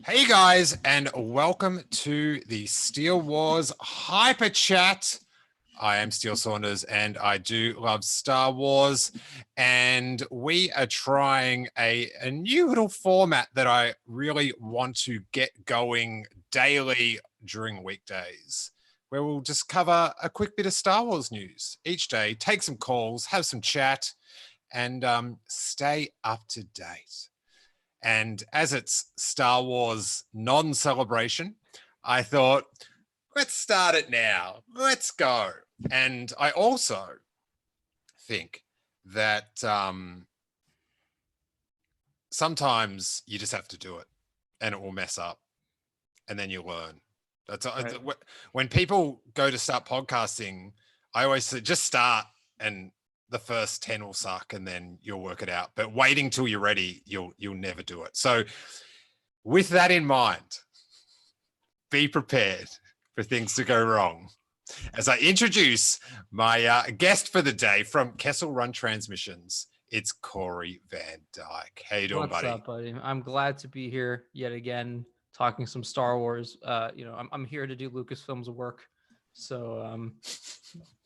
Hey guys, and welcome to the Steele Wars Hyperchat. I am Steele Saunders, and I do love Star Wars. And we are trying a new little format that I really want to get going daily during weekdays, where we'll just cover a quick bit of Star Wars news each day, take some calls, have some chat, and stay up to date. And as it's Star Wars non-celebration, I thought, let's start it now. Let's go. And I also think that sometimes you just have to do it and it will mess up and then you learn. That's right. When people go to start podcasting, I always say just start, and the first 10 will suck and then you'll work it out. But waiting till you're ready, you'll never do it. So with that in mind, be prepared for things to go wrong. As I introduce my guest for the day from Kessel Run Transmissions, it's Corey Van Dyke. How you doing, buddy? What's up, buddy? I'm glad to be here yet again, talking some Star Wars. I'm here to do Lucasfilm's work. So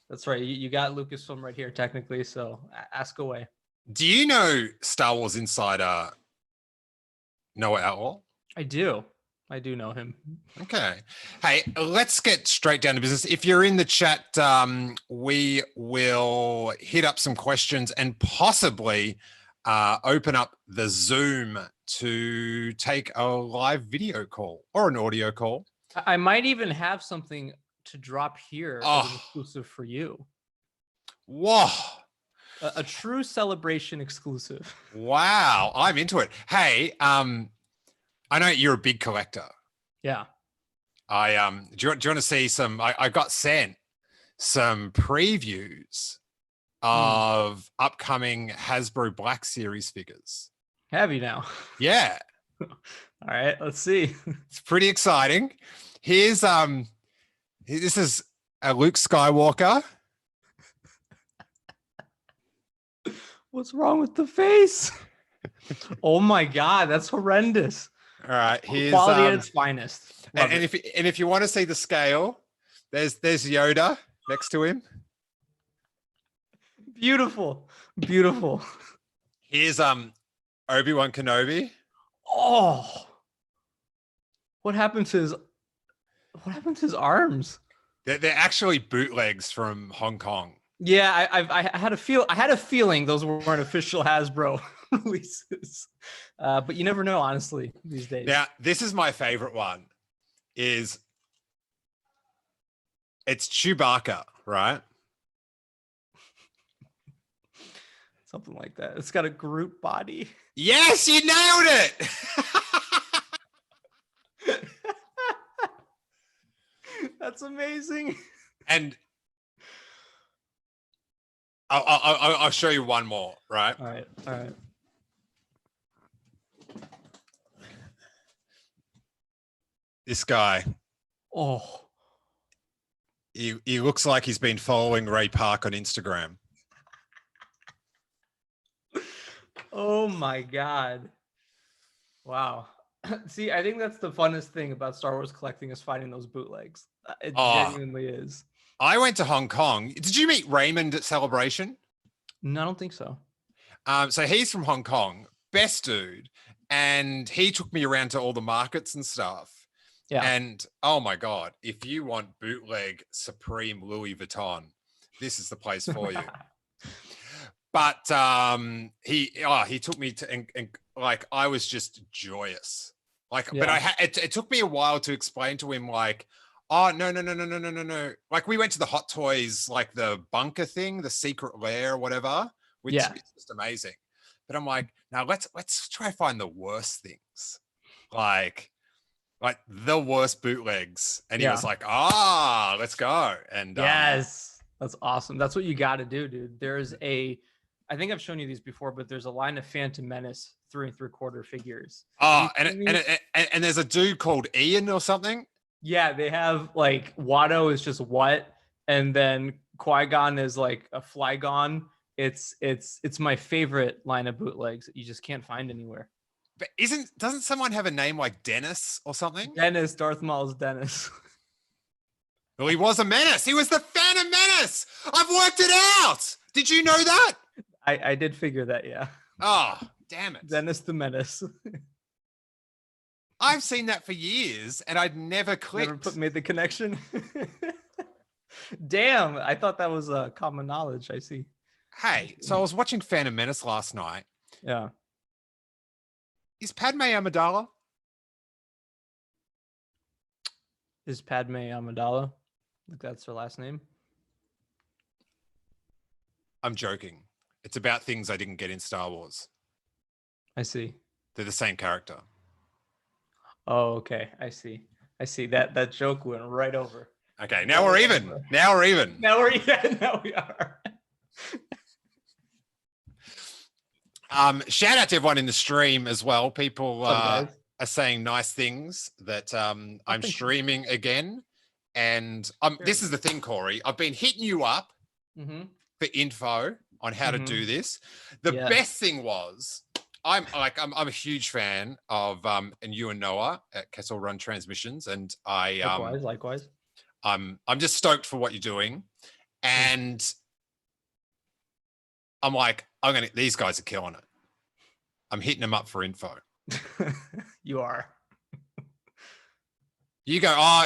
that's right. You got Lucasfilm right here, technically. So ask away. Do you know Star Wars insider Noah Outlaw? I do know him. Okay. Hey, let's get straight down to business. If you're in the chat, we will hit up some questions and possibly open up the Zoom to take a live video call or an audio call. I might even have something to drop here as an exclusive for you. Whoa. A true celebration exclusive. Wow. I'm into it. Hey, I know you're a big collector. Yeah. Do you want to see some? I got sent some previews of upcoming Hasbro Black Series figures. Have you now? Yeah. All right, let's see. It's pretty exciting. Here's this is a Luke Skywalker. What's wrong with the face? Oh my God, that's horrendous. All right, here's quality at its finest. And if you want to see the scale, there's Yoda next to him. Beautiful. Here's Obi-Wan Kenobi. Oh, what happened to his arms? They're actually bootlegs from Hong Kong. Yeah, I had a feeling those weren't official Hasbro releases, but you never know, honestly, these days. Now, this is my favorite one. It's Chewbacca, right? Something like that. It's got a Groot body. Yes, you nailed it. That's amazing. And I'll show you one more, right? All right. This guy. Oh. He looks like he's been following Ray Park on Instagram. Oh my God. Wow. See, I think that's the funnest thing about Star Wars collecting is finding those bootlegs. It genuinely is. I went to Hong Kong. Did you meet Raymond at Celebration? No, I don't think so. So he's from Hong Kong, best dude. And he took me around to all the markets and stuff. Yeah. And oh my God, if you want bootleg Supreme Louis Vuitton, this is the place for you. But he took me to, and like, I was just joyous. Like, yeah. But it took me a while to explain to him, like, oh, no. Like, we went to the Hot Toys, like the bunker thing, the secret lair or whatever, which is just amazing. But I'm like, now let's try to find the worst things. Like the worst bootlegs. And he was like, let's go. And yes, that's awesome. That's what you got to do, dude. There's I think I've shown you these before, but there's a line of Phantom Menace 3 3/4 figures. And there's a dude called Ian or something. Yeah, they have like Watto is just what, and then Qui-Gon is like a Flygon. It's my favorite line of bootlegs that you just can't find anywhere. But doesn't someone have a name like Dennis or something? Dennis, Darth Maul's Dennis. Well, he was a menace. He was the Phantom Menace. I've worked it out. Did you know that? I did figure that, yeah. Oh, damn it. Dennis the Menace. I've seen that for years and I'd never clicked. Never made the connection. Damn, I thought that was common knowledge. I see. Hey, so I was watching Phantom Menace last night. Yeah. Is Padme Amidala? Is Padme Amidala? Like that's her last name? I'm joking. It's about things I didn't get in Star Wars. I see. They're the same character. Oh, okay. I see. That joke went right over. Okay, now we're even. Now we're even. Now we are. Shout out to everyone in the stream as well. People Up, are saying nice things that I'm streaming again. And this is the thing, Corey. I've been hitting you up for info on how to do this. The best thing was I'm a huge fan of and you and Noah at Kessel Run Transmissions, and likewise. I'm just stoked for what you're doing, and I'm like, these guys are killing it. I'm hitting them up for info. You are. You go,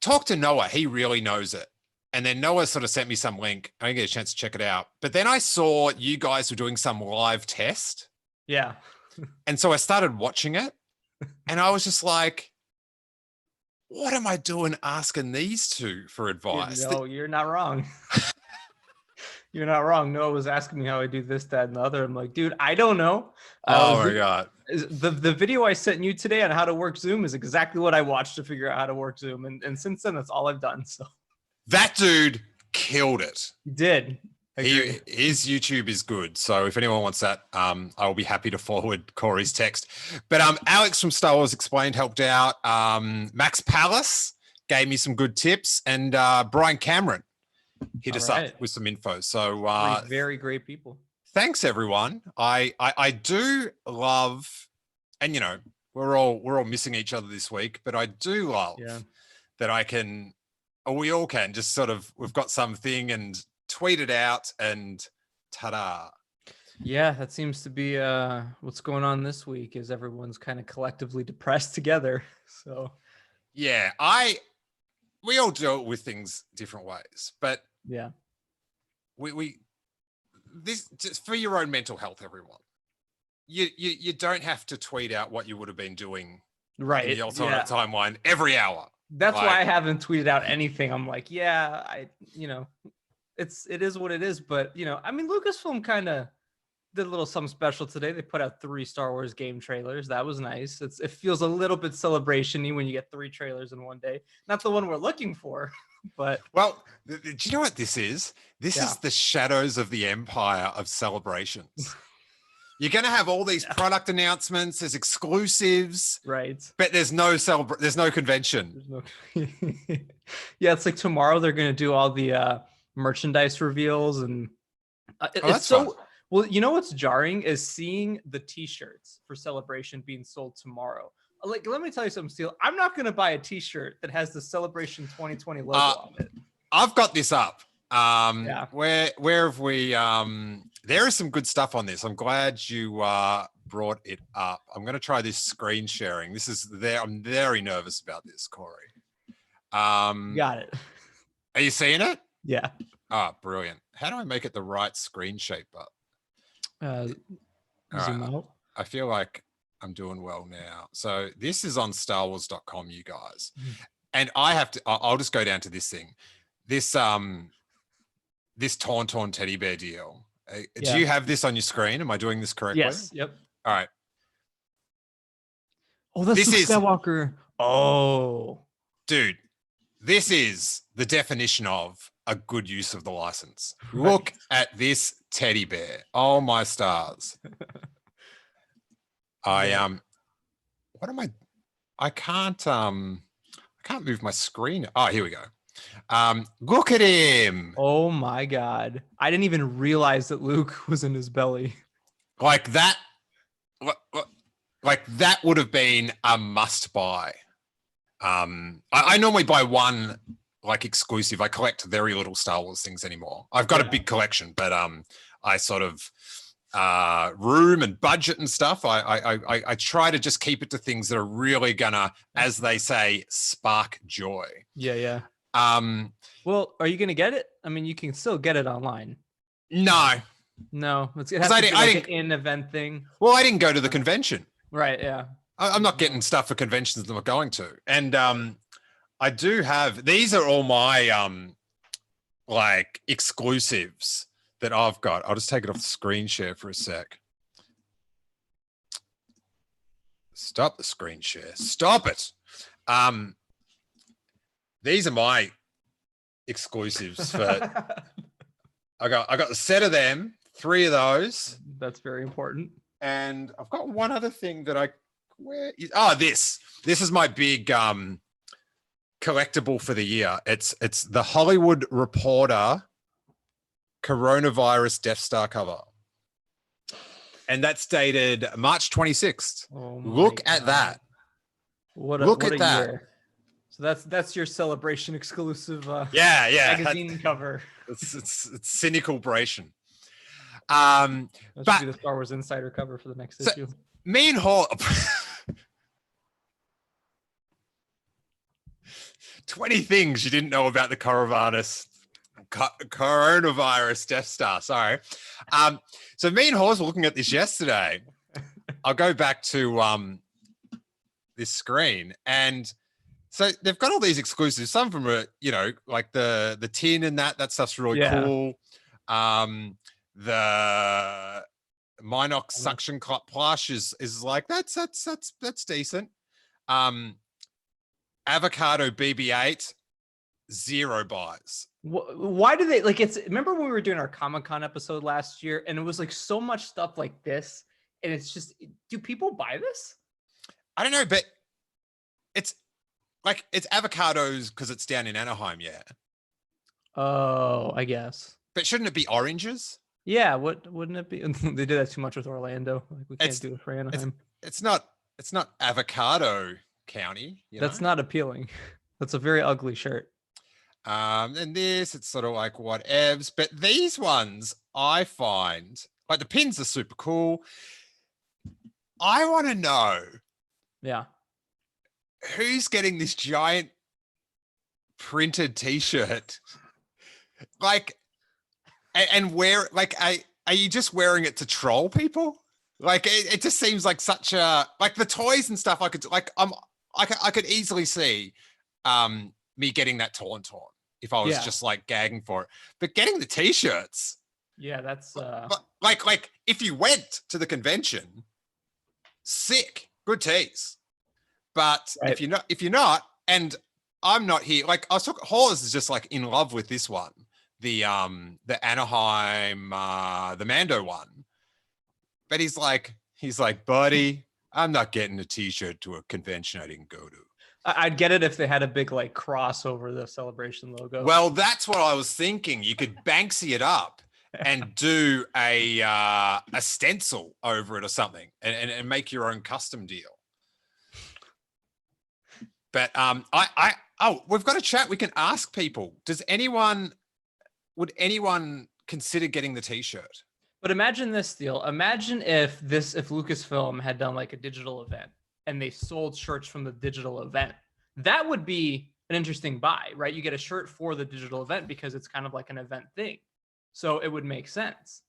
talk to Noah. He really knows it. And then Noah sort of sent me some link. I didn't get a chance to check it out. But then I saw you guys were doing some live test. Yeah. And so I started watching it. And I was just like, what am I doing asking these two for advice? No, you're not wrong. You're not wrong. Noah was asking me how I do this, that, and the other. I'm like, dude, I don't know. Oh my God. The video I sent you today on how to work Zoom is exactly what I watched to figure out how to work Zoom. And since then, that's all I've done. So that dude killed it. He did. His YouTube is good. So if anyone wants that, I will be happy to forward Corey's text. But Alex from Star Wars Explained helped out. Max Palace gave me some good tips. And Brian Cameron hit us up with some info. So very great people. Thanks, everyone. I do love, and you know, we're all missing each other this week, but I do love that I can, or we all can, just sort of, we've got something and tweet it out and ta-da. Yeah, that seems to be what's going on this week is everyone's kind of collectively depressed together. So yeah, we all deal with things different ways, but yeah, this just for your own mental health, everyone. You don't have to tweet out what you would have been doing in the alternate timeline every hour. That's why I haven't tweeted out anything. I'm like, it is what it is. But I mean, Lucasfilm kind of did a little something special today. They put out 3 Star Wars game trailers. That was nice. It feels a little bit celebration-y when you get 3 trailers in one day. Not the one we're looking for, but well, do you know what this is? This is the Shadows of the Empire of celebrations. You're going to have all these product announcements, there's exclusives, right? But there's no convention. Yeah, it's like tomorrow they're going to do all the merchandise reveals, and it's so fun. Well, you know what's jarring is seeing the T-shirts for Celebration being sold tomorrow. Like, let me tell you something, Steele. I'm not going to buy a T-shirt that has the Celebration 2020 logo on it. I've got this up. Where have we? There is some good stuff on this. I'm glad you brought it up. I'm going to try this screen sharing. This is there. I'm very nervous about this, Corey. Got it. Are you seeing it? Yeah. Oh, brilliant. How do I make it the right screen shape up? Zoom out. I feel like I'm doing well now. So this is on starwars.com, you guys. And I'll just go down to this thing. This Tauntaun teddy bear deal. Do you have this on your screen? Am I doing this correctly? Yes. Yep. All right. Oh, that's Luke Skywalker. Oh, dude, this is the definition of a good use of the license. Look at this teddy bear. Oh my stars. I can't move my screen. Oh, here we go. Look at him. Oh my God. I didn't even realize that Luke was in his belly. Like that. What? like that would have been a must buy. I normally buy one like exclusive. I collect very little Star Wars things anymore. I've got a big collection, but I sort of room and budget and stuff. I try to just keep it to things that are really gonna, as they say, spark joy. Yeah. Well, are you gonna get it? I mean, you can still get it online. No, it has to be like an in-event thing. Well, I didn't go to the convention. Right. Yeah. I'm not getting stuff for conventions that I'm not going to, and I do have. These are all my like exclusives that I've got. I'll just take it off the screen share for a sec. Stop the screen share. Stop it. These are my exclusives for. I got a set of them, 3 of those. That's very important. And I've got one other thing that this is my big collectible for the year. It's the Hollywood Reporter coronavirus Death Star cover. And that's dated March 26th. Oh Look at that. Look at that. Year. So that's your celebration exclusive magazine cover. It's cynical-bration. That should be the Star Wars Insider cover for the next issue. Me and Hall 20 things you didn't know about the coronavirus Death Star. Sorry. So me and Hawes were looking at this yesterday. I'll go back to this screen, and so they've got all these exclusives. Some of them are, like the tin and that stuff's really cool. The Minox suction cup plush is like that's decent. Avocado BB-8, 0 buys. Why do they like? Remember when we were doing our Comic-Con episode last year, and it was like so much stuff like this, and it's just, do people buy this? I don't know, but it's avocados because it's down in Anaheim, yeah. Oh, I guess. But shouldn't it be oranges? Yeah, wouldn't it be? They do that too much with Orlando. Like, we can't do it for Anaheim. It's not avocado county. That's not appealing. That's a very ugly shirt. And this, it's sort of like whatevs. But these ones, I find, like the pins are super cool. I want to know. Yeah. Who's getting this giant printed T-shirt? Like, and where, like, are you just wearing it to troll people? Like, it just seems like such a, like the toys and stuff. I could easily see me getting that torn if I was just like gagging for it. But getting the T-shirts, yeah, that's like if you went to the convention, sick, good tees. But if you're not, and I'm not here, like I was talking, Hollis is just like in love with this one, the Anaheim, the Mando one. But he's like, buddy, I'm not getting a T-shirt to a convention I didn't go to. I'd get it if they had a big like cross over the Celebration logo. Well, that's what I was thinking. You could Banksy it up and do a stencil over it or something, and make your own custom deal. But we've got a chat. We can ask people. Would anyone consider getting the T-shirt? But imagine this, Steele. Imagine if Lucasfilm had done like a digital event and they sold shirts from the digital event. That would be an interesting buy, right? You get a shirt for the digital event because it's kind of like an event thing. So it would make sense.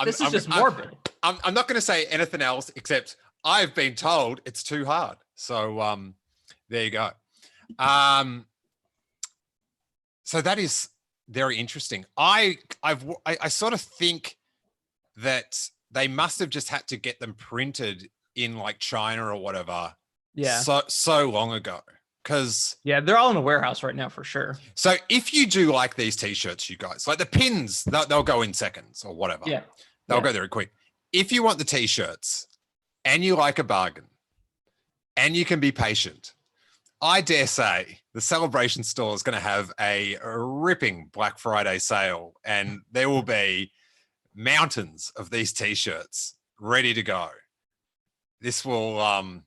This is just morbid. I'm not going to say anything else except I've been told it's too hard. So there you go. So that is very interesting. I sort of think that they must have just had to get them printed in like China or whatever. Yeah. So long ago. Because they're all in a warehouse right now for sure. So if you do like these T-shirts, you guys, like the pins, they'll go in seconds or whatever. Yeah. They'll go very quick. If you want the T-shirts and you like a bargain and you can be patient, I dare say the Celebration store is going to have a ripping Black Friday sale, and there will be mountains of these T-shirts ready to go. This will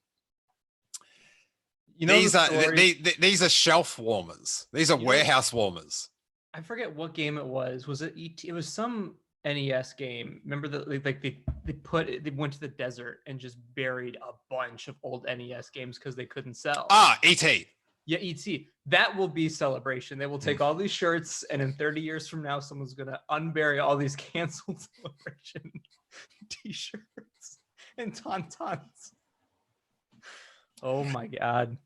You know, these are shelf warmers. These are warehouse warmers. I forget what game it was. Was it ET? It was some NES game. Remember that they went to the desert and just buried a bunch of old NES games because they couldn't sell. ET. Yeah, ET. That will be Celebration. They will take all these shirts, and in 30 years from now, someone's gonna unbury all these canceled Celebration t-shirts and tauntauns. Oh my god.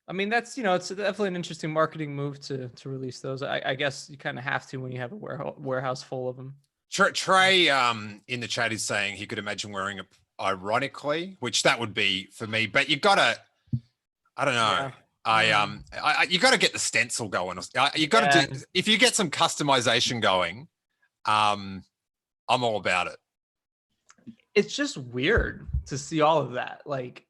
I mean, that's, it's definitely an interesting marketing move to release those. I guess you kind of have to when you have a warehouse full of them. Trey in the chat is saying he could imagine wearing it ironically, which that would be for me. But you gotta, I don't know. Yeah. You got to get the stencil going. You got to do, if you get some customization going, I'm all about it. It's just weird to see all of that. Like,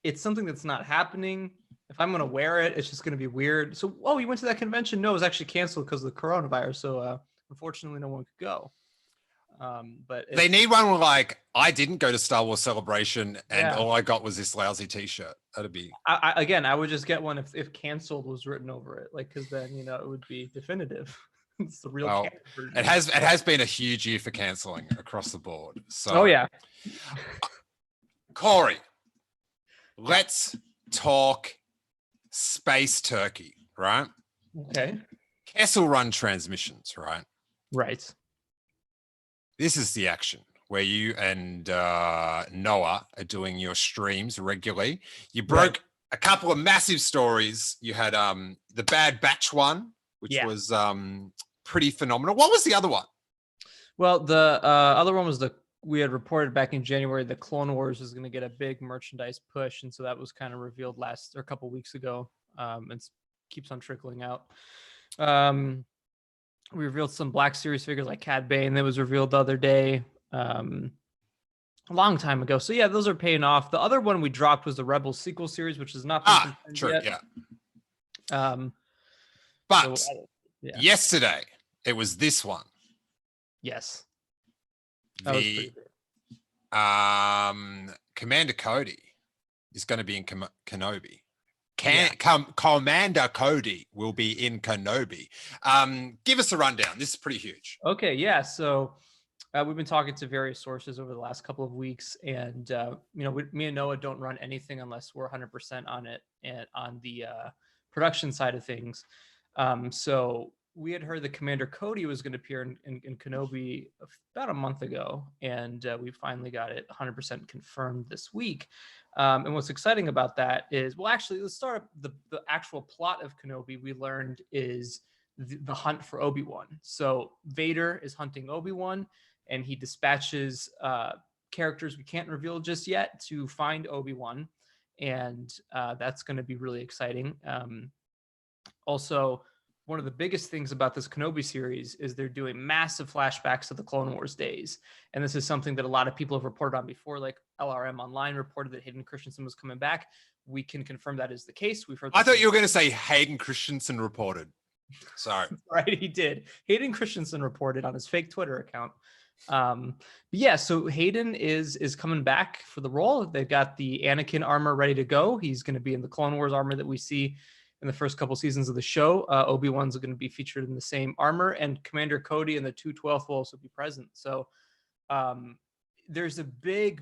it's something that's not happening. If I'm going to wear it, it's just going to be weird. So, you went to that convention? No, it was actually canceled because of the coronavirus. So, unfortunately, no one could go. But they need one where, like, I didn't go to Star Wars Celebration and all I got was this lousy t-shirt. That'd be... I would just get one if canceled was written over it. Like, because then, it would be definitive. It's the real version. It has been a huge year for canceling across the board. So, oh, yeah. Corey, let's talk Space Turkey, right? Okay. Kessel Run Transmissions, right? Right. This is the action where you and Noah are doing your streams regularly. You broke a couple of massive stories. You had the Bad Batch one, which was pretty phenomenal. What was the other one? Well, the other one was we had reported back in January that Clone Wars was going to get a big merchandise push, and so that was kind of revealed a couple weeks ago, and keeps on trickling out. We revealed some Black Series figures like Cad Bane that was revealed the other day, a long time ago. So yeah, those are paying off. The other one we dropped was the Rebels sequel series, which is not been true, yet. But yesterday it was this one. Yes. The Commander Cody is going to be in Kenobi. Commander Cody will be in Kenobi. Give us a rundown. This is pretty huge. Okay, yeah. So we've been talking to various sources over the last couple of weeks, and me and Noah don't run anything unless we're 100% on it and on the production side of things. So we had heard that Commander Cody was going to appear in Kenobi about a month ago, and we finally got it 100% confirmed this week. And what's exciting about that is, actually, let's start the actual plot of Kenobi. We learned is the hunt for Obi-Wan. So Vader is hunting Obi-Wan, and he dispatches characters we can't reveal just yet to find Obi-Wan, and that's going to be really exciting. Also, one of the biggest things about this Kenobi series is they're doing massive flashbacks to the Clone Wars days. And this is something that a lot of people have reported on before, like LRM Online reported that Hayden Christensen was coming back. We can confirm that is the case. We've heard. I thought you were going to say Hayden Christensen reported. Sorry. Right, he did. Hayden Christensen reported on his fake Twitter account. But yeah, so Hayden is coming back for the role. They've got the Anakin armor ready to go. He's going to be in the Clone Wars armor that we see in the first couple seasons of the show. Obi-Wan's going to be featured in the same armor, and Commander Cody and the 212 will also be present. So there's a big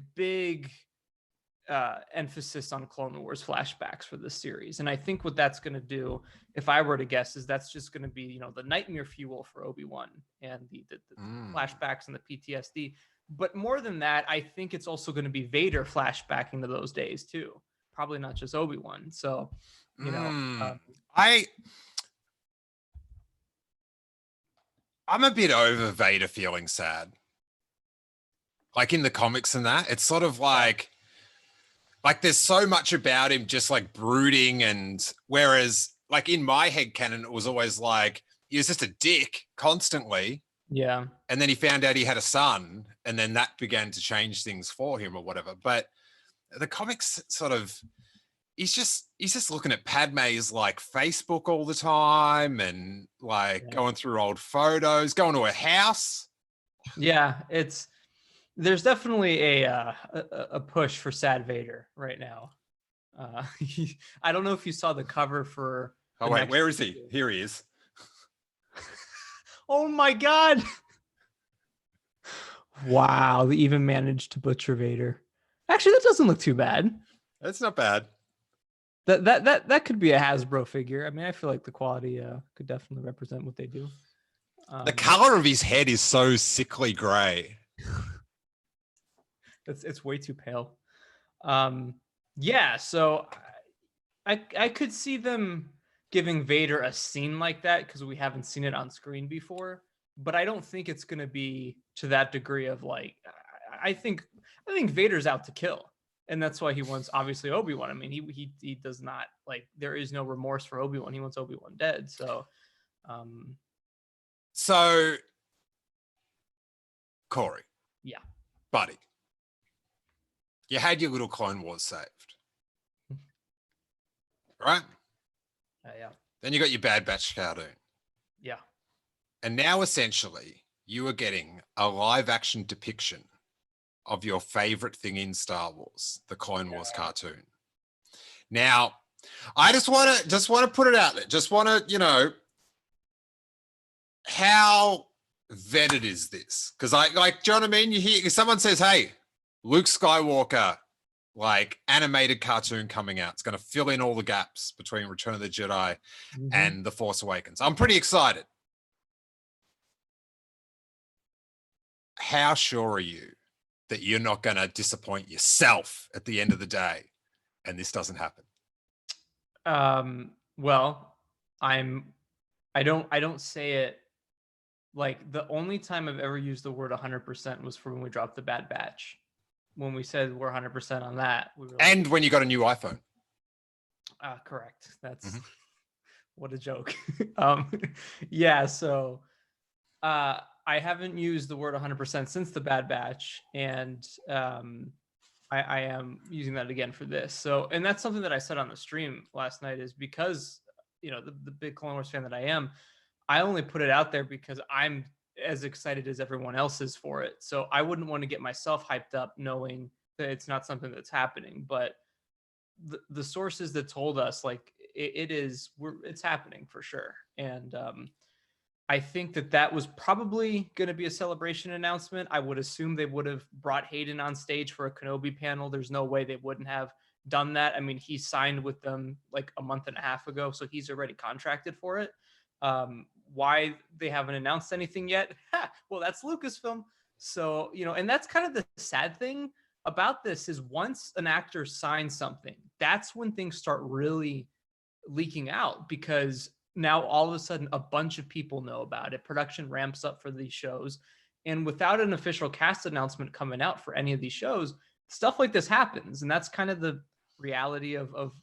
emphasis on Clone Wars flashbacks for this series. And I think what that's going to do, if I were to guess, is that's just going to be, the nightmare fuel for Obi-Wan and the flashbacks and the PTSD. But more than that, I think it's also going to be Vader flashbacking to those days too. Probably not just Obi-Wan. So, I'm a bit over Vader feeling sad. Like in the comics and that, it's sort of like there's so much about him just like brooding, and whereas like in my head canon, it was always like he was just a dick constantly. Yeah. And then he found out he had a son, and then that began to change things for him or whatever. But the comics sort of, he's just looking at Padme's like Facebook all the time, and like going through old photos, going to her house. Yeah, it's There's definitely a push for sad Vader right now. I don't know if you saw the cover for. Oh wait, where is he? Here he is. Oh my god! Wow, they even managed to butcher Vader. Actually, that doesn't look too bad. That's not bad. That could be a Hasbro figure. I mean, I feel like the quality could definitely represent what they do. The color of his head is so sickly gray. It's way too pale. Yeah, so I could see them giving Vader a scene like that because we haven't seen it on screen before, but I don't think it's going to be to that degree of like I think Vader's out to kill, and that's why he wants obviously Obi-Wan. I mean, he does not like there is no remorse for Obi-Wan. He wants Obi-Wan dead. So Corey. Yeah. Buddy. You had your little Clone Wars saved. Right? Yeah. Then you got your Bad Batch cartoon. Yeah. And now essentially you are getting a live action depiction of your favorite thing in Star Wars, the Clone Wars cartoon. Now, I just want to put it out there. Just want to, how vetted is this? Because do you know what I mean? You hear someone says, hey, Luke Skywalker, like animated cartoon coming out. It's going to fill in all the gaps between Return of the Jedi and The Force Awakens. I'm pretty excited. How sure are you that you're not going to disappoint yourself at the end of the day and this doesn't happen? Well, I don't say it like the only time I've ever used the word 100% was for when we dropped the Bad Batch. When we said we're 100% on that, we were and when you got a new iPhone. Correct. That's what a joke. Yeah. So, I haven't used the word 100% since the Bad Batch, and I am using that again for this. So, and that's something that I said on the stream last night is because the big Clone Wars fan that I am, I only put it out there because I'm as excited as everyone else is for it. So I wouldn't want to get myself hyped up knowing that it's not something that's happening. But the sources that told us like it's happening for sure. And I think that was probably going to be a celebration announcement. I would assume they would have brought Hayden on stage for a Kenobi panel. There's no way they wouldn't have done that. I mean, he signed with them like a month and a half ago, so he's already contracted for it. Why they haven't announced anything yet? Well, that's Lucasfilm. So, and that's kind of the sad thing about this is once an actor signs something, that's when things start really leaking out because now all of a sudden a bunch of people know about it. Production ramps up for these shows. And without an official cast announcement coming out for any of these shows, stuff like this happens. And that's kind of the reality of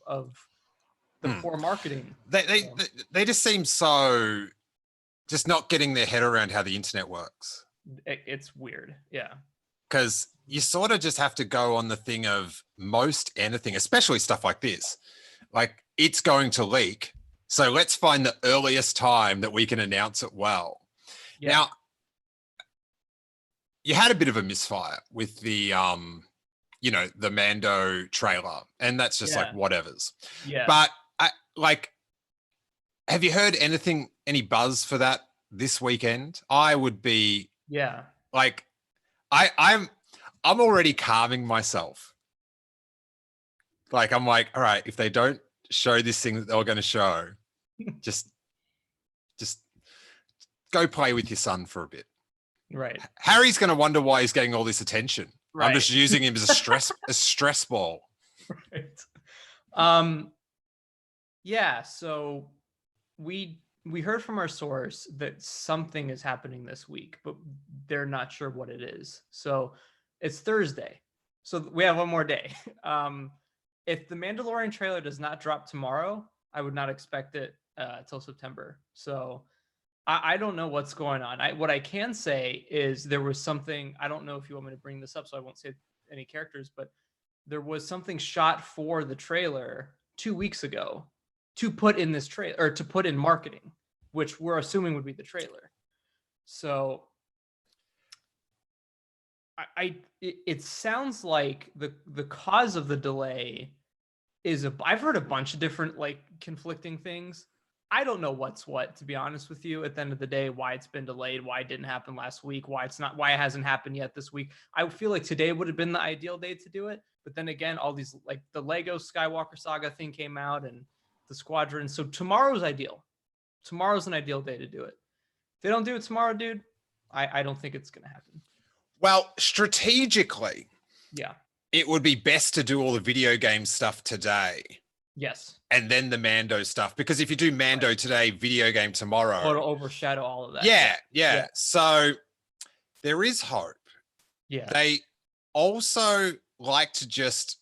the poor marketing. They just seem so just not getting their head around how the internet works. It's weird. Yeah. Because you sort of just have to go on the thing of most anything, especially stuff like this. Like it's going to leak. So let's find the earliest time that we can announce it well. Yeah. Now, you had a bit of a misfire with the, the Mando trailer, and that's just like whatevers. Yeah. But have you heard any buzz for that this weekend? I would be like, I'm already calming myself. Like, I'm like, all right, if they don't show this thing that they're going to show, just go play with your son for a bit. Right. Harry's going to wonder why he's getting all this attention. Right. I'm just using him as a stress ball. Right. Yeah. So we heard from our source that something is happening this week, but they're not sure what it is. So it's Thursday. So we have one more day. If the Mandalorian trailer does not drop tomorrow, I would not expect it till September. So I don't know what's going on. What I can say is there was something, I don't know if you want me to bring this up, so I won't say any characters, but there was something shot for the trailer 2 weeks ago to put in this trailer, or to put in marketing, which we're assuming would be the trailer. So It sounds like the cause of the delay is I've heard a bunch of different like conflicting things. I don't know what's what, to be honest with you. At the end of the day, why it's been delayed, why it didn't happen last week, why it hasn't happened yet this week. I feel like today would have been the ideal day to do it, but then again, all these like the Lego Skywalker Saga thing came out and the Squadron. So tomorrow's ideal. Tomorrow's an ideal day to do it. If they don't do it tomorrow, dude, I don't think it's gonna happen. Well, strategically, yeah, it would be best to do all the video game stuff today. Yes. And then the Mando stuff, because if you do Mando today, video game tomorrow, it'll overshadow all of that. Yeah. So there is hope. Yeah. They also like to just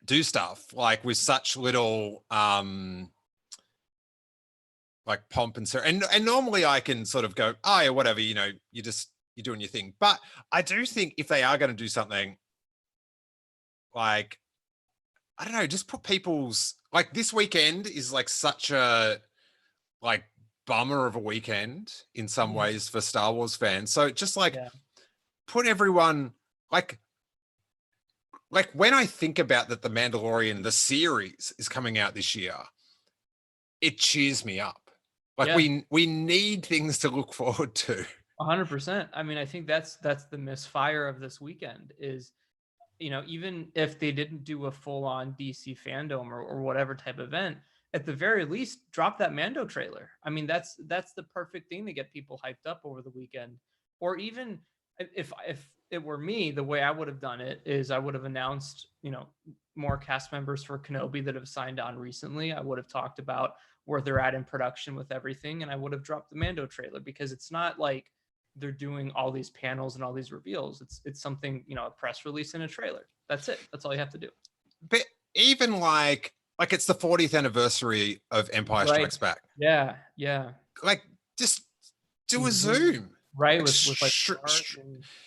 do stuff like with such little like pomp and ceremony. And normally I can sort of go, oh yeah, whatever, you know, you're doing your thing. But I do think if they are going to do something like, I don't know, just put people's, like this weekend is like such a like bummer of a weekend in some ways for Star Wars fans. So just like put everyone like when I think about that, the Mandalorian, the series is coming out this year, it cheers me up. Like we need things to look forward to. 100%. I mean, I think that's the misfire of this weekend is, you know, even if they didn't do a full-on DC fandom or whatever type event, at the very least, drop that Mando trailer. I mean, that's the perfect thing to get people hyped up over the weekend. Or even if it were me, the way I would have done it is I would have announced, you know, more cast members for Kenobi that have signed on recently. I would have talked about where they're at in production with everything, and I would have dropped the Mando trailer, because it's not like they're doing all these panels and all these reveals. It's something, you know, a press release and a trailer. That's it. That's all you have to do. But even like it's the 40th anniversary of Empire Strikes Back. Yeah. Like just do a Zoom. Right. Like with like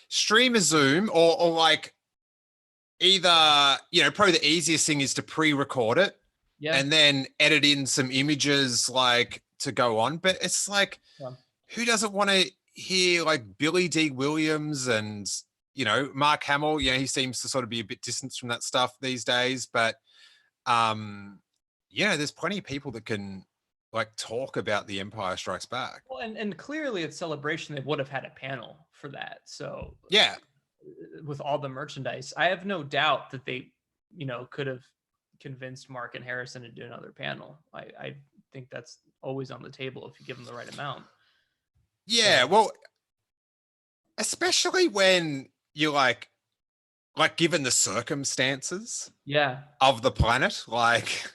stream a Zoom or like either, you know, probably the easiest thing is to pre-record it and then edit in some images like to go on. But it's like, who doesn't want to hear like Billy D. Williams and, you know, Mark Hamill? You know, he seems to sort of be a bit distant from that stuff these days, but yeah, there's plenty of people that can like talk about the Empire Strikes Back. Well, and clearly at Celebration they would have had a panel for that. So yeah, with all the merchandise, I have no doubt that they, you know, could have convinced Mark and Harrison to do another panel. I think that's always on the table if you give them the right amount. Yeah, well, especially when you're like given the circumstances of the planet, like,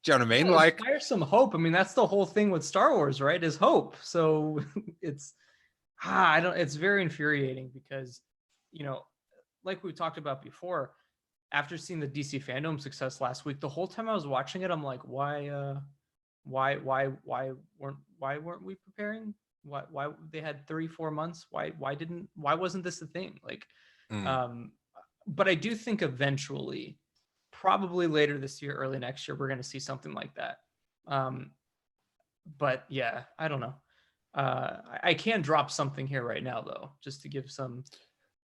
do you know what I mean? Like, there's some hope. I mean, that's the whole thing with Star Wars, right? Is hope. So it's it's very infuriating because, you know, like we talked about before, after seeing the DC fandom success last week, the whole time I was watching it, I'm like, why weren't we preparing? Why they had 3-4 months? Why wasn't this a thing? Like, but I do think eventually, probably later this year, early next year, we're going to see something like that. But yeah, I don't know. I can drop something here right now though, just to give some.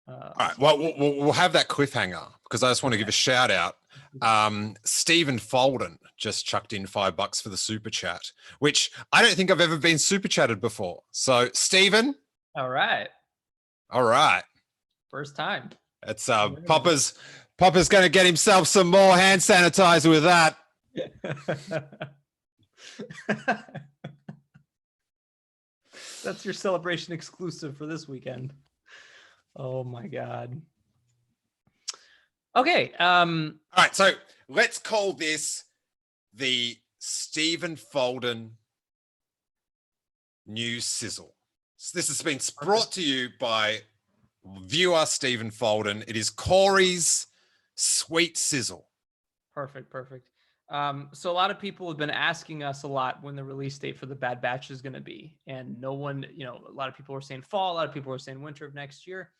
All right. Well, we'll have that cliffhanger because I just want to give a shout out. Stephen Folden just chucked in $5 for the super chat, which I don't think I've ever been super chatted before. So, Stephen. All right. First time. It's Papa's going to get himself some more hand sanitizer with that. That's your Celebration exclusive for this weekend. Oh my God. Okay. All right. So let's call this the Stephen Folden News Sizzle. So this has been brought to you by viewer Stephen Folden. It is Corey's Sweet Sizzle. Perfect. So a lot of people have been asking us a lot when the release date for the Bad Batch is going to be. And no one, you know, a lot of people were saying fall, a lot of people were saying winter of next year.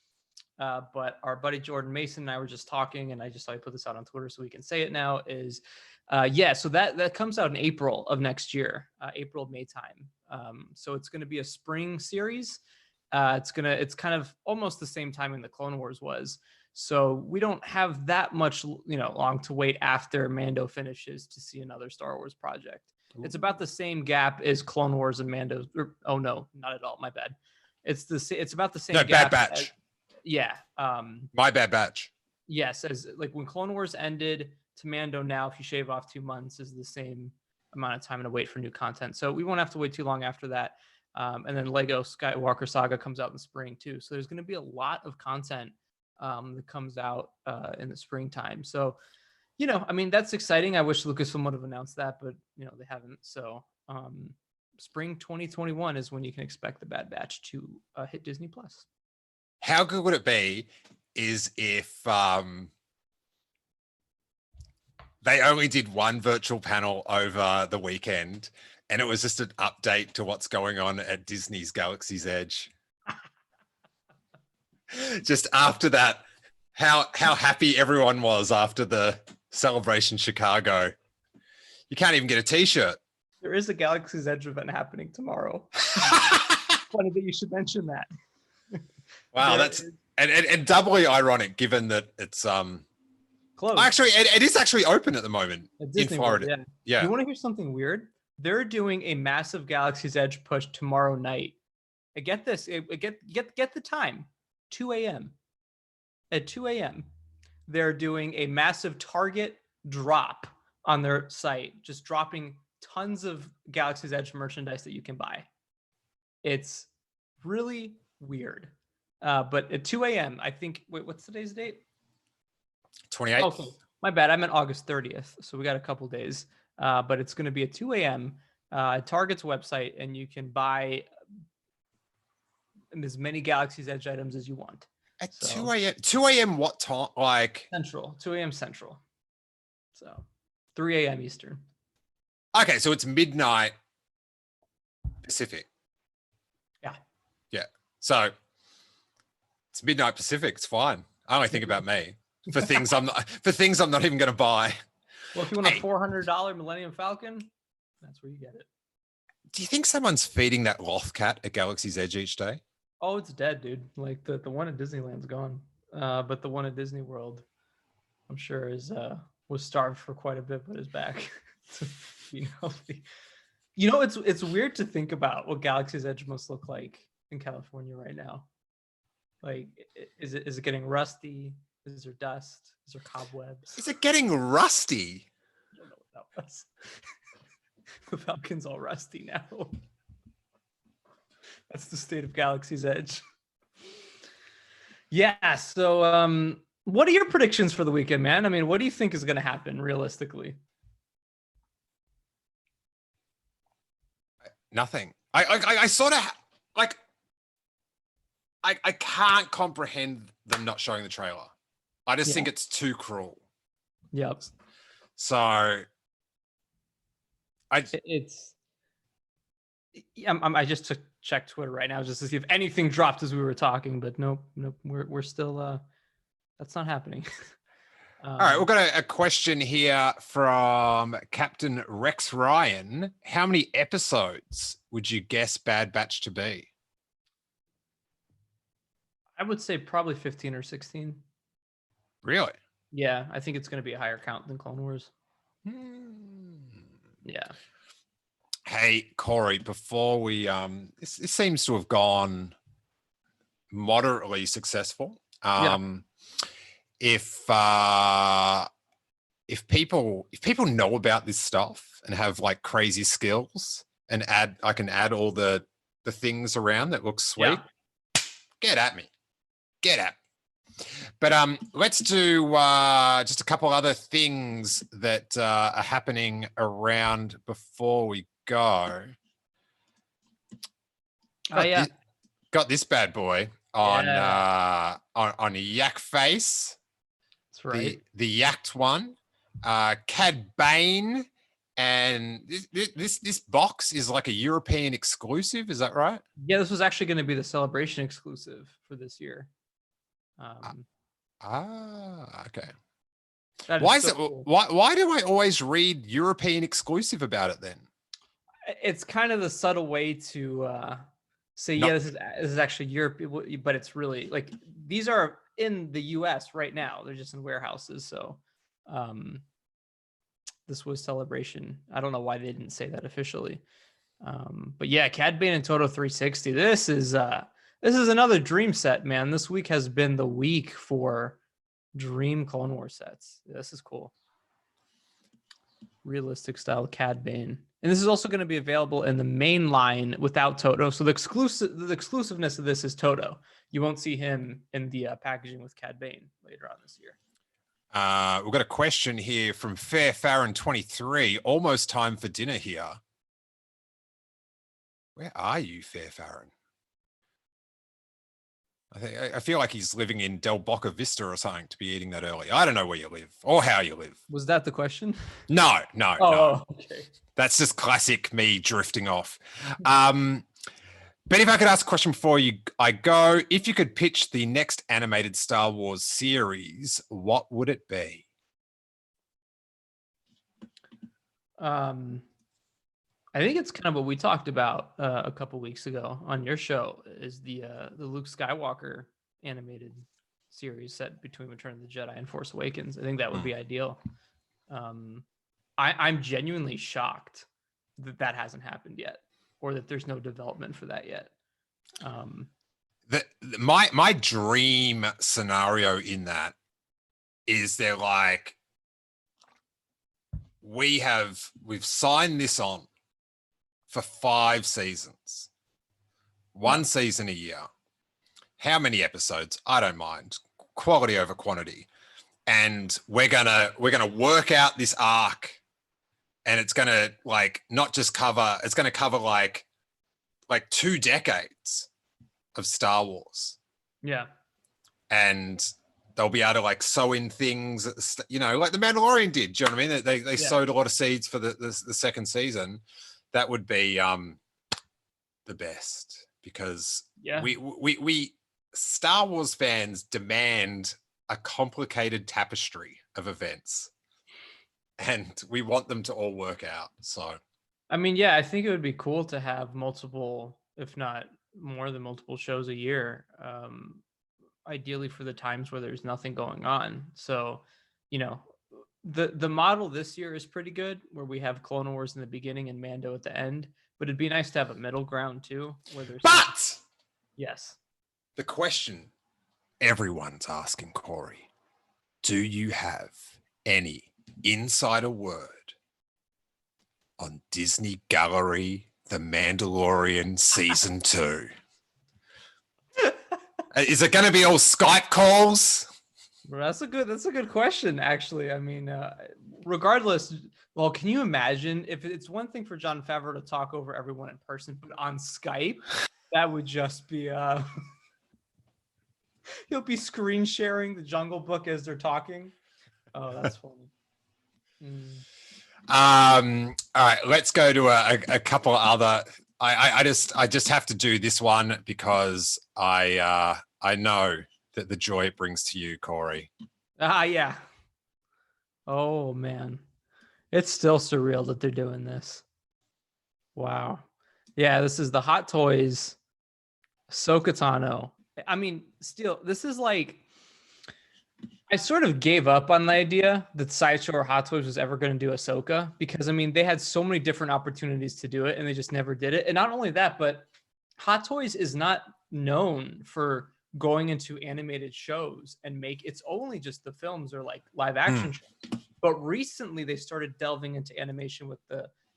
But our buddy Jordan Mason and I were just talking, and I just thought I'd put this out on Twitter so we can say it now, is so that comes out in April of next year, April, May time. So it's going to be a spring series. It's kind of almost the same timing the Clone Wars was. So we don't have that much, long to wait after Mando finishes to see another Star Wars project. Ooh. It's about the same gap as Clone Wars and Mando. Oh no, not at all. My bad. It's about the same No, gap. Bad Batch. Yeah. My Bad Batch. Yes, as like when Clone Wars ended to Mando now, if you shave off 2 months, is the same amount of time to wait for new content. So we won't have to wait too long after that. And then Lego Skywalker Saga comes out in the spring too. So there's going to be a lot of content that comes out in the springtime. So, that's exciting. I wish Lucasfilm would have announced that, but they haven't. So spring 2021 is when you can expect the Bad Batch to hit Disney Plus. How good would it be is if they only did one virtual panel over the weekend and it was just an update to what's going on at Disney's Galaxy's Edge? Just after that, how happy everyone was after the Celebration Chicago. You can't even get a t-shirt. There is a Galaxy's Edge event happening tomorrow. Funny that you should mention that. Wow, that's and doubly ironic given that it's closed. Actually, it is actually open at the moment in Florida. World, yeah. You want to hear something weird? They're doing a massive Galaxy's Edge push tomorrow night. Get this. Get the time. 2 a.m. At 2 a.m. They're doing a massive Target drop on their site, just dropping tons of Galaxy's Edge merchandise that you can buy. It's really weird. But at 2 a.m., I think, what's today's date? 28th. Okay, my bad. I meant August 30th. So we got a couple days. But it's going to be at 2 a.m. Target's website, and you can buy as many Galaxy's Edge items as you want. At 2 a.m. 2 a.m. what time? Like Central. 2 a.m. Central. So 3 a.m. Eastern. Okay, so it's midnight Pacific. Yeah. Yeah. So it's midnight Pacific. It's fine. I only think about me for things I'm not even going to buy. Well, if you want a $400 Millennium Falcon, that's where you get it. Do you think someone's feeding that Loth cat at Galaxy's Edge each day? Oh, it's dead, dude. Like the one at Disneyland's gone. But the one at Disney World, I'm sure was starved for quite a bit, but is back. It's weird to think about what Galaxy's Edge must look like in California right now. Like, is it getting rusty? Is there dust? Is there cobwebs? Is it getting rusty? I don't know what that was. The Falcon's all rusty now. That's the state of Galaxy's Edge. Yeah. So, what are your predictions for the weekend, man? I mean, what do you think is going to happen realistically? Nothing. I sort of like. I can't comprehend them not showing the trailer. I just think it's too cruel. Yep. So I just checked Twitter right now just to see if anything dropped as we were talking, but nope, we're still that's not happening. All right, we've got a question here from Captain Rex Ryan. How many episodes would you guess Bad Batch to be? I would say probably 15 or 16. Really? Yeah, I think it's going to be a higher count than Clone Wars. Yeah. Hey, Corey, before we this seems to have gone moderately successful. If people know about this stuff and have like crazy skills and I can add all the things around that look sweet, get at me. But let's do just a couple other things that are happening around before we go. Got this bad boy on a yak face. That's right. The yacked one. Cad Bane, and this box is like a European exclusive. Is that right? Yeah, this was actually going to be the Celebration exclusive for this year. Okay. Why is it? Cool. Why do I always read European exclusive about it then? It's kind of the subtle way to say, Not- yeah, this is actually Europe, but it's really like these are in the US right now. They're just in warehouses. So this was Celebration. I don't know why they didn't say that officially. But yeah, Cad Bane and Toto 360. This is another Dream set, man. This week has been the week for Dream Clone Wars sets. This is cool. Realistic style Cad Bane. And this is also going to be available in the main line without Toto. So the exclusiveness of this is Toto. You won't see him in the packaging with Cad Bane later on this year. We've got a question here from Fair Farron 23. Almost time for dinner here. Where are you, Fair Farron? I feel like he's living in Del Boca Vista or something to be eating that early. I don't know where you live or how you live. Was that the question? No. Okay. That's just classic me drifting off. But if I could ask a question before I go, if you could pitch the next animated Star Wars series, what would it be? I think it's kind of what we talked about a couple weeks ago on your show, is the Luke Skywalker animated series set between Return of the Jedi and Force Awakens. I think that would be ideal. I'm genuinely shocked that hasn't happened yet, or that there's no development for that yet. My dream scenario in that is they're like, we've signed this on for 5 seasons, 1 season a year. How many episodes? I don't mind. Quality over quantity. And we're gonna work out this arc, and it's gonna not just cover. It's gonna cover like 2 decades of Star Wars. Yeah. And they'll be able to sew in things, like the Mandalorian did. Do you know what I mean? They sowed a lot of seeds for the second season. That would be the best, because we Star Wars fans demand a complicated tapestry of events, and we want them to all work out. So, I mean, yeah, I think it would be cool to have multiple, if not more than multiple shows a year. Ideally for the times where there's nothing going on. So, the model this year is pretty good, where we have Clone Wars in the beginning and Mando at the end, but it'd be nice to have a middle ground too, where there's yes. The question everyone's asking, Corey, do you have any insider word on Disney Gallery, The Mandalorian Season 2? Is it going to be all Skype calls? That's a good question, actually. I mean, regardless, well, can you imagine if it's one thing for Jon Favreau to talk over everyone in person, but on Skype, that would just be he'll be screen sharing the Jungle Book as they're talking. Oh, that's funny. All right, let's go to a couple other. I just have to do this one because I know that the joy it brings to you, Corey. Yeah. Oh man, it's still surreal that they're doing this. Wow. Yeah, this is the Hot Toys Ahsoka Tano. I mean, Steele, this is like, I sort of gave up on the idea that Sideshow or Hot Toys was ever going to do Ahsoka, because I mean, they had so many different opportunities to do it and they just never did it. And not only that, but Hot Toys is not known for going into animated shows and it's only just the films or like live action shows. But recently they started delving into animation with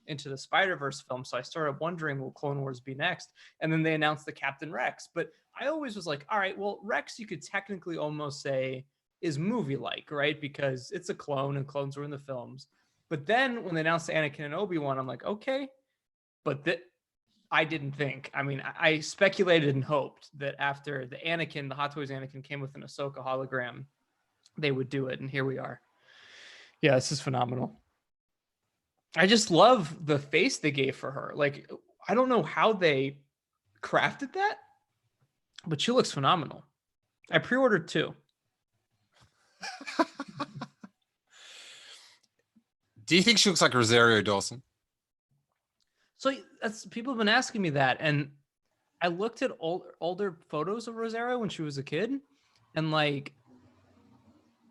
into the Spider-Verse film. So I started wondering, will Clone Wars be next? And then they announced the Captain Rex. But I always was like, all right, well, Rex, you could technically almost say is movie-like, right? Because it's a clone and clones were in the films. But then when they announced the Anakin and Obi-Wan, I'm like, okay. But I didn't think. I mean, I speculated and hoped that after the Hot Toys Anakin came with an Ahsoka hologram, they would do it. And here we are. Yeah, this is phenomenal. I just love the face they gave for her. Like, I don't know how they crafted that, but she looks phenomenal. I pre-ordered 2. Do you think she looks like Rosario Dawson? So people have been asking me that, and I looked at older photos of Rosario when she was a kid, and like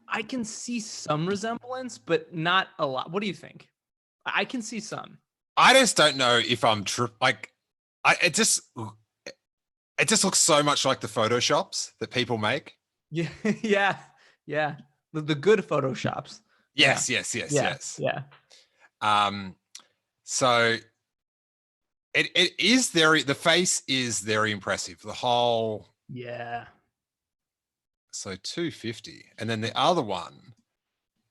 I can see some resemblance, but not a lot. What do you think? I can see some. I just don't know if I'm true. Like, it just looks so much like the photoshops that people make. Yeah, yeah, yeah. The good photoshops. Yes, Yeah, yes, yes, yeah, yes. yeah. So it is the face is very impressive. The whole, Yeah. so 250. And then the other one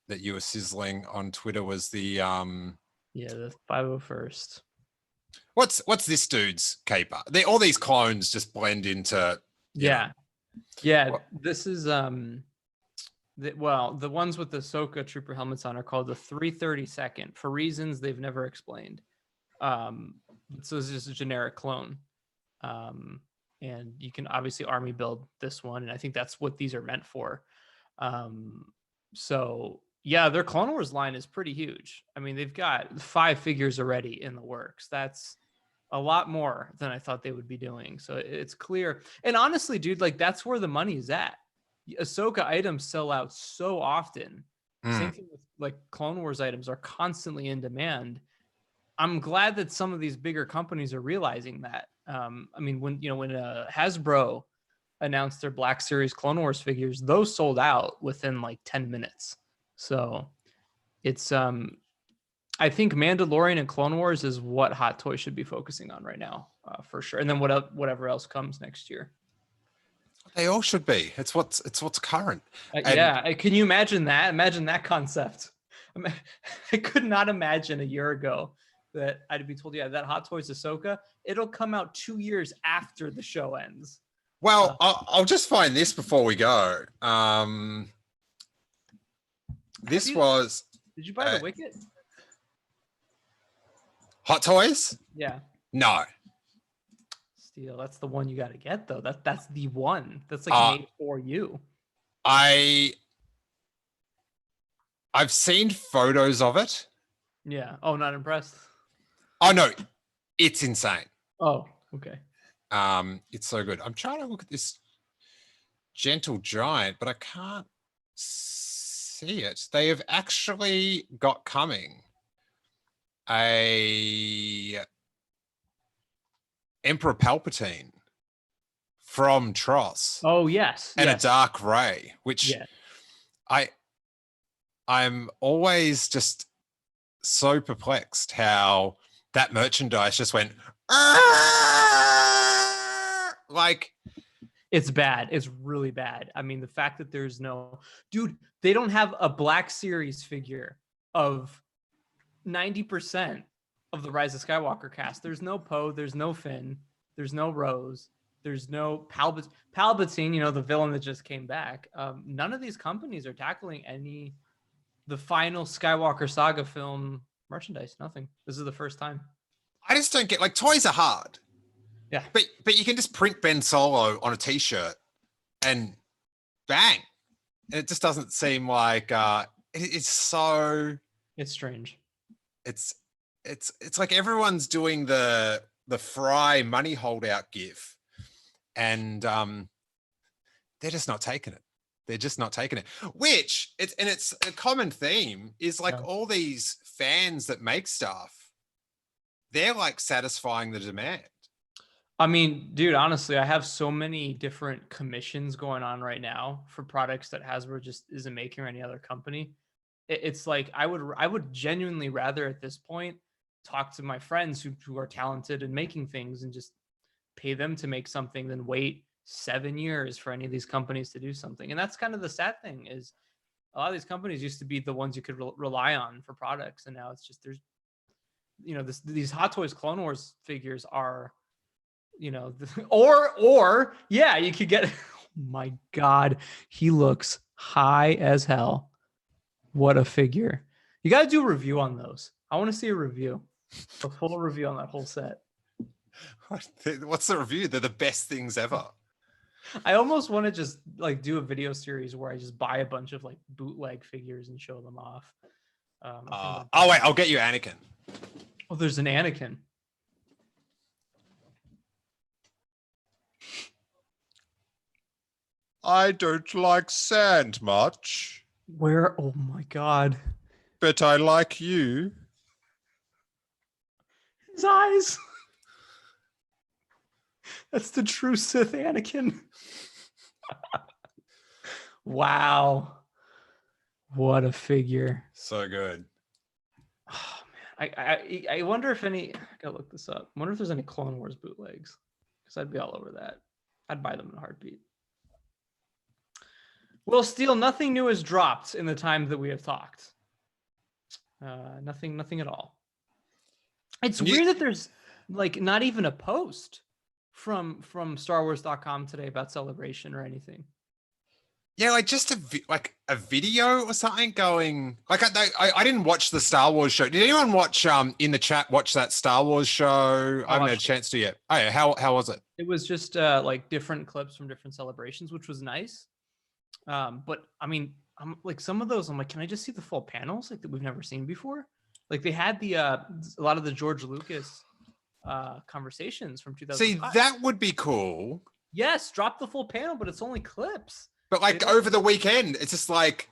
that you were sizzling on Twitter was the Yeah, the 501st. what's this dude's caper? All these clones just blend into, you know. Yeah. Yeah. What? This is the ones with the Ahsoka trooper helmets on are called the 332nd for reasons they've never explained. So it's just a generic clone. And you can obviously army build this one, and I think that's what these are meant for. So yeah, their Clone Wars line is pretty huge. I mean, they've got 5 figures already in the works. That's a lot more than I thought they would be doing. So it's clear. And honestly, dude, like that's where the money is at. Ahsoka items sell out so often. Same thing with like Clone Wars items are constantly in demand. I'm glad that some of these bigger companies are realizing that. I mean, when Hasbro announced their Black Series Clone Wars figures, those sold out within like 10 minutes. So it's I think Mandalorian and Clone Wars is what Hot Toys should be focusing on right now, for sure. And then whatever else comes next year. They all should be. It's what's current. Yeah, can you imagine that? Imagine that concept. I could not imagine a year ago that I'd be told, yeah, that Hot Toys Ahsoka, it'll come out 2 years after the show ends. Well, I'll just find this before we go. This was. Did you buy the Wicket? Hot Toys? Yeah. No. Steele, that's the one you got to get though. That's the one. That's like made for you. I've seen photos of it. Yeah. Oh, not impressed. Oh no, it's insane. Oh, okay. It's so good. I'm trying to look at this Gentle Giant, but I can't see it. They have actually got coming a Emperor Palpatine from Tross. Oh yes, and a Dark Ray, which I'm always just so perplexed how that merchandise just went like, it's bad. It's really bad. I mean, the fact that there's no dude, they don't have a Black Series figure of 90% of the Rise of Skywalker cast. There's no Poe, there's no Finn, there's no Rose, there's no Palpatine, you know, the villain that just came back. None of these companies are tackling the final Skywalker saga film merchandise. Nothing. This is the first time. I just don't get, like, toys are hard. Yeah. But you can just print Ben Solo on a t-shirt and bang. And it just doesn't seem like it's so, it's strange. It's like everyone's doing the Fry money holdout gif, and they're just not taking it. They're just not taking it. Which it's a common theme is like all these fans that make stuff, they're like satisfying the demand. I mean, dude, honestly, I have so many different commissions going on right now for products that Hasbro just isn't making or any other company. It's like I would genuinely rather at this point talk to my friends who are talented in making things and just pay them to make something than wait 7 years for any of these companies to do something. And that's kind of the sad thing is a lot of these companies used to be the ones you could rely on for products. And now it's just, there's, you know, these Hot Toys Clone Wars figures are, you know, or yeah, you could get, oh my God, he looks high as hell. What a figure. You got to do a review on those. I want to see a review, a full review on that whole set. What's the review? They're the best things ever. I almost want to just like do a video series where I just buy a bunch of like bootleg figures and show them off. Oh wait, I'll get you Anakin. Oh, there's an Anakin. I don't like sand much, Where? Oh my God. but I like you. His eyes. That's the true Sith Anakin. Wow. What a figure. So good. Oh, man. I wonder if any, I gotta look this up. I wonder if there's any Clone Wars bootlegs. Because I'd be all over that. I'd buy them in a heartbeat. Well, Steele, nothing new has dropped in the time that we have talked. Nothing at all. It's weird that there's like not even a post from StarWars.com today about Celebration or anything. Yeah, like just a video or something going. Like I didn't watch the Star Wars show. Did anyone watch in the chat watch that Star Wars show? I haven't had a chance to yet. Oh yeah, how was it? It was just like different clips from different celebrations, which was nice. But I mean, I'm like some of those. I'm like, can I just see the full panels like that we've never seen before? Like they had the a lot of the George Lucas conversations from 2005. See, that would be cool. Yes, drop the full panel, but it's only clips. But like over the weekend, it's just like,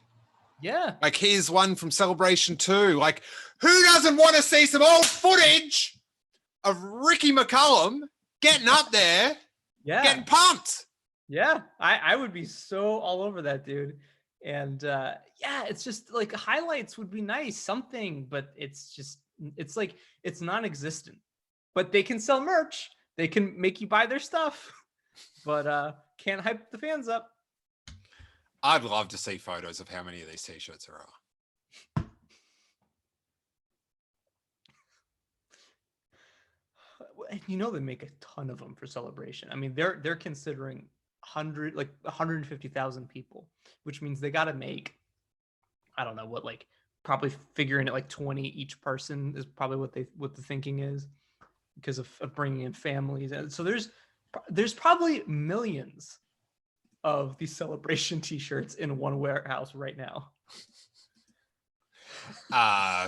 yeah, like here's one from Celebration 2. Like, who doesn't want to see some old footage of Ricky McCullum getting up there, getting pumped? Yeah, I would be so all over that, dude. And yeah, it's just like highlights would be nice, something, but it's like it's non-existent. But they can sell merch. They can make you buy their stuff, but can't hype the fans up. I'd love to see photos of how many of these t-shirts there are. You know, they make a ton of them for Celebration. I mean, they're considering 150,000 people, which means they got to make, I don't know what, like probably figuring it like 20 each person is probably what the thinking is because of bringing in families. And so there's probably millions of these Celebration t-shirts in one warehouse right now.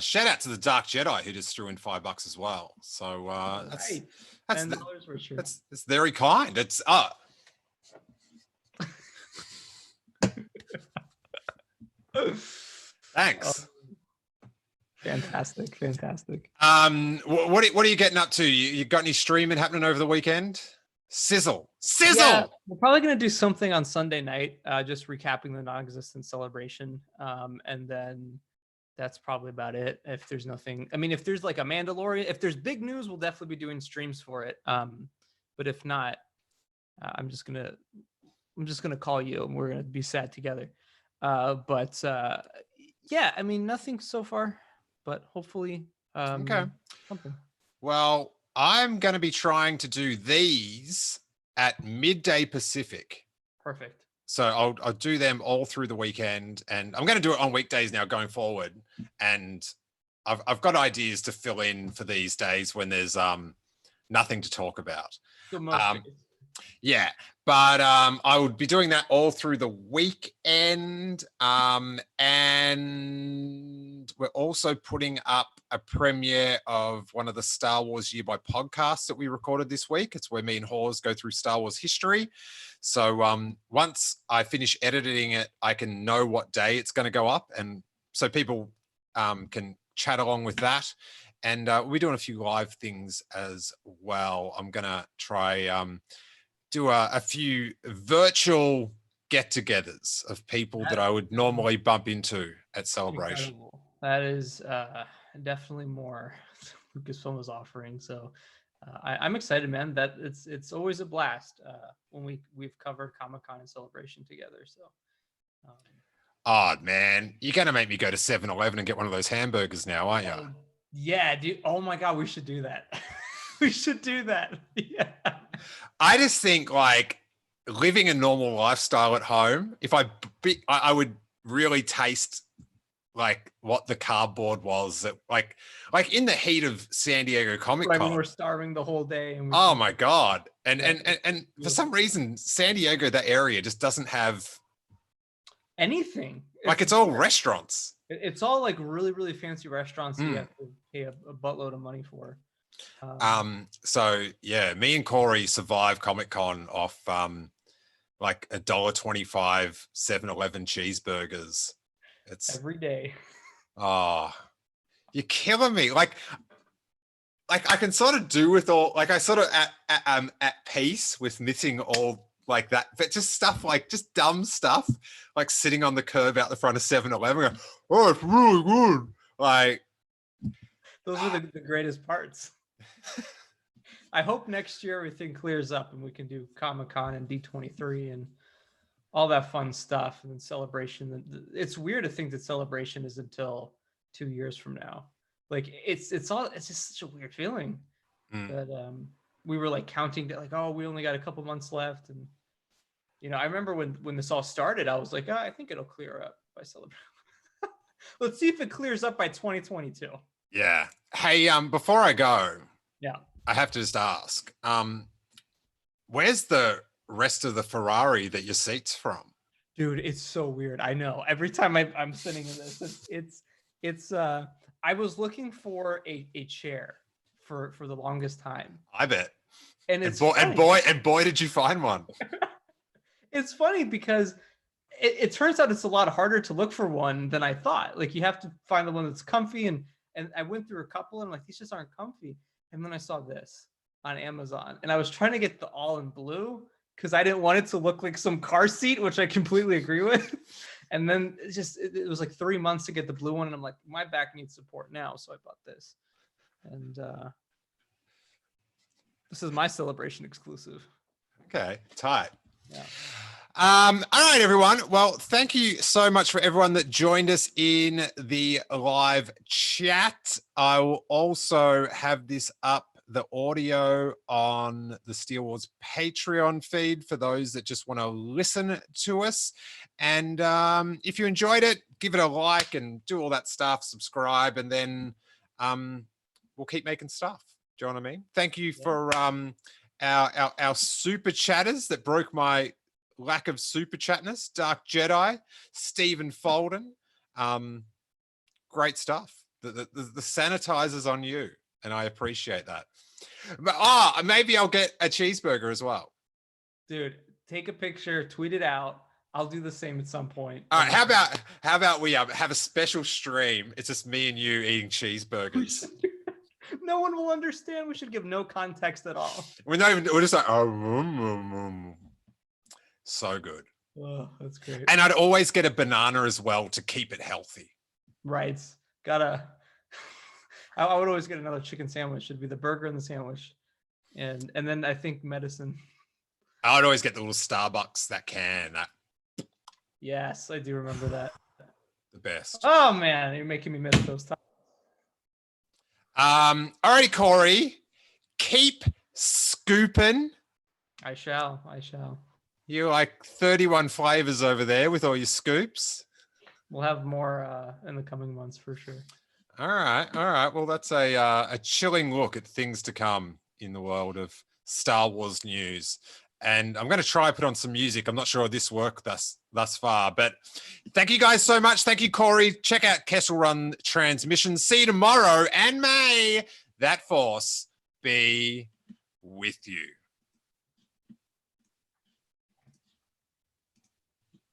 Shout out to the Dark Jedi who just threw in $5 as well. So that's very kind. It's thanks. Fantastic. What are you getting up to? You got any streaming happening over the weekend? Sizzle. Yeah, we're probably gonna do something on Sunday night, just recapping the non-existent Celebration, and then that's probably about it. If there's nothing, I mean, if there's like a Mandalorian, if there's big news, we'll definitely be doing streams for it. But if not, I'm just gonna call you and we're gonna be sad together. But yeah, I mean, nothing so far, but hopefully okay, something. Well, I'm going to be trying to do these at midday Pacific. Perfect. So I'll do them all through the weekend, and I'm going to do it on weekdays now going forward. And I've got ideas to fill in for these days when there's nothing to talk about. Yeah, but I would be doing that all through the weekend. And we're also putting up a premiere of one of the Star Wars Year by podcasts that we recorded this week. It's where me and Hawes go through Star Wars history. So once I finish editing it, I can know what day it's going to go up. And so people can chat along with that. And we're doing a few live things as well. I'm going to try do a few virtual get-togethers of people that I would normally bump into at Celebration. Incredible. That is definitely more Lucasfilm is offering. So I'm excited, man. That it's always a blast when we've covered Comic-Con and Celebration together. So oh man, you're gonna make me go to 7-Eleven and get one of those hamburgers now, aren't you? Yeah, dude. Oh my god, we should do that. We should do that. Yeah. I just think like living a normal lifestyle at home, if I would really taste like what the cardboard was that like in the heat of San Diego Comic-Con. Right, when we're starving the whole day. And oh my God. And for some reason, San Diego, that area just doesn't have anything. Like it's all restaurants. It's all like really, really fancy restaurants that you have to pay a buttload of money for. So yeah, me and Corey survived Comic-Con off like $1.25 7-Eleven cheeseburgers. It's every day. oh, you're killing me. Like I can sort of do with all, like I sort of at peace with missing all like that, but just stuff like just dumb stuff, like sitting on the curb out the front of 7-Eleven going, oh, it's really good. Like Those are the greatest parts. I hope next year everything clears up and we can do Comic-Con and D23 and all that fun stuff and then Celebration. It's weird to think that Celebration is until 2 years from now. Like it's just such a weird feeling that we were like counting to like, oh, we only got a couple months left. And you know, I remember when this all started, I was like, oh, I think it'll clear up by Celebration. Let's see if it clears up by 2022. yeah. Hey, before I go, yeah, I have to just ask, where's the rest of the Ferrari that your seat's from? Dude, it's so weird. I know. Every time I'm sitting in this, it's I was looking for a chair for the longest time. I bet. And it's and boy did you find one. It's funny because it turns out it's a lot harder to look for one than I thought. Like you have to find the one that's comfy, and I went through a couple and I'm like, these just aren't comfy. And then I saw this on Amazon, and I was trying to get the all in blue because I didn't want it to look like some car seat, which I completely agree with. And then it was like 3 months to get the blue one, and I'm like, my back needs support now, so I bought this. And this is my Celebration exclusive. Okay, tight. Yeah. All right, everyone. Well, thank you so much for everyone that joined us in the live chat. I will also have this up, the audio, on the Steele Wars Patreon feed for those that just want to listen to us. And if you enjoyed it, give it a like and do all that stuff, subscribe, and then we'll keep making stuff. Do you know what I mean? Thank you for our super chatters that broke my lack of super chatness. Dark Jedi, Stephen Folden, great stuff. The sanitizer's on you, and I appreciate that. But maybe I'll get a cheeseburger as well. Dude, take a picture, tweet it out. I'll do the same at some point. All right, how about we have a special stream? It's just me and you eating cheeseburgers. No one will understand. We should give no context at all. We're just like, oh, so good. Oh, that's great. And I'd always get a banana as well to keep it healthy. Right. I would always get another chicken sandwich. It'd be the burger and the sandwich. And then I think medicine. I would always get the little Starbucks, that can. Yes, I do remember that. The best. Oh, man. You're making me miss those times. All right, Corey. Keep scooping. I shall. You like 31 flavors over there with all your scoops. We'll have more in the coming months for sure. All right. Well, that's a chilling look at things to come in the world of Star Wars news. And I'm going to try put on some music. I'm not sure this worked thus far, but thank you guys so much. Thank you, Corey. Check out Kessel Run Transmissions. See you tomorrow, and may that force be with you.